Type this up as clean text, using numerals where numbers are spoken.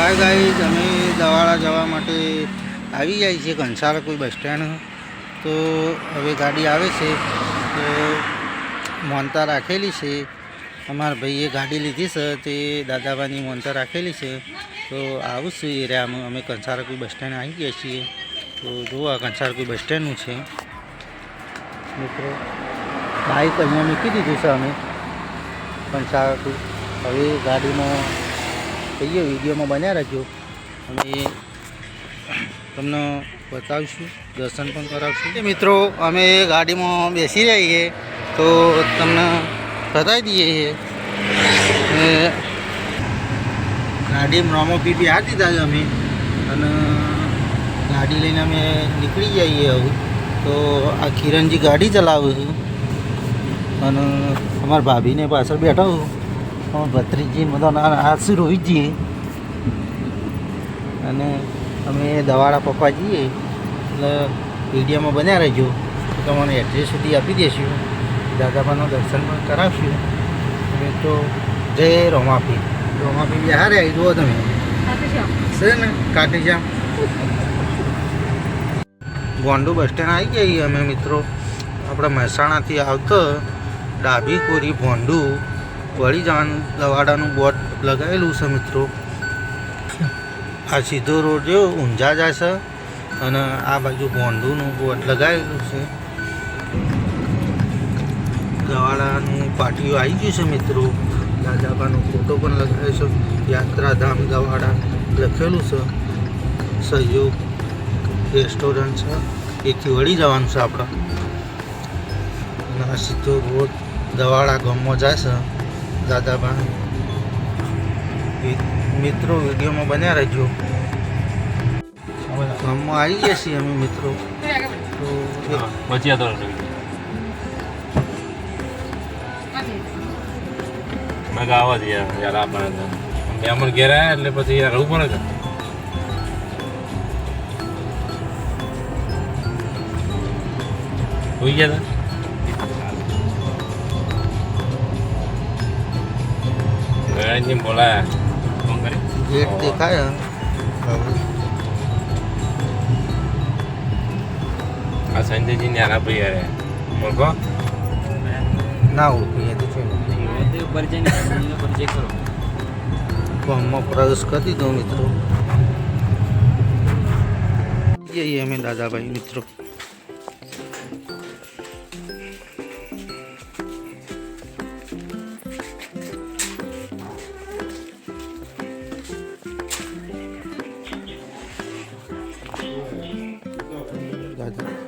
hi guys અમે દવાડા જવા માટે આવી જાય છે કંસારા કોઈ બસ સ્ટેન્ડ તો હવે ગાડી આવે છે તો મોનતા રાખેલી છે અમાર ભાઈએ ગાડી લીધી છે તે દાદાબાની મોનતા રાખેલી છે તો આવું છું એરિયામાં અમે કંસારા કોઈ બસ સ્ટેન્ડ આવી ગયા છીએ તો જુઓ આ કંસારા કોઈ બસ સ્ટેન્ડનું છે મિત્રો બાઇક અહીંયા મૂકી દીધું છે અમે કંસારા કોઈ હવે ગાડીમાં કહીએ વિડીયોમાં બન્યા રહેજો અમે તમને બતાવીશું દર્શન પણ કરાવશું મિત્રો અમે ગાડીમાં બેસી રહીએ તો તમને બતાવી દઈએ ગાડીમાં રોમો પી આ દીધા છે અમે અને ગાડી લઈને અમે નીકળી જઈએ હવે તો આ કિરણજી ગાડી ચલાવું છું અને અમારા ભાભીને પાછળ બેઠો છું ભત્રીજી બધા હાથસી રોહિતજી અને અમે દવાડા પપ્પા જઈએ એટલે વિડીયોમાં બન્યા રહેજો તો તમને એડ્રેસ સુધી આપી દઈશું દાદાબાનું દર્શન પણ કરાવશું અમે તો જય રોમાપી બિહાર આવી જુઓ તમે છે ને કાઠી જામ ગોંડુ બસ સ્ટેન્ડ આવી જઈએ અમે મિત્રો આપણા મહેસાણાથી આવતો ડાબી કોરી ભોંડુ વળી જવાનું દવાડાનું બોર્ડ લગાવેલું છે મિત્રો આ સીધો રોડ જો ઊંઝા જાય છે અને આ બાજુ ભોંડુનું બોર્ડ લગાવેલું છે દવાડાનું પાટિયું આવી ગયું છે મિત્રો દાદાબાનો ફોટો પણ લગાવ્યો છે યાત્રાધામ દવાડા લખેલું છે સહયોગ રેસ્ટોરન્ટ છે એથી વળી જવાનું છે આપણે અને આ સીધો રોડ દવાડા ગામમાં જાય છે દાદાબા મિત્રો વિડીયોમાં બન્યા રહેજો ગામમાં આવી ગયા છીએ અમે મિત્રો તો આવા જ યાર આપણે મેમણ ઘેર આવ્યા એટલે પછી યાર રહેવું પડે કે હોઈ ગયા હતા બોલાયા ગેટ દેખાય આ સંજયજી ને આના ભાઈ યાર ઓળખો ના ઓળખી તો છે ગામમાં પ્રવેશ કરી દીધો મિત્રો જઈએ અમે દાદાભાઈ મિત્રો દાદા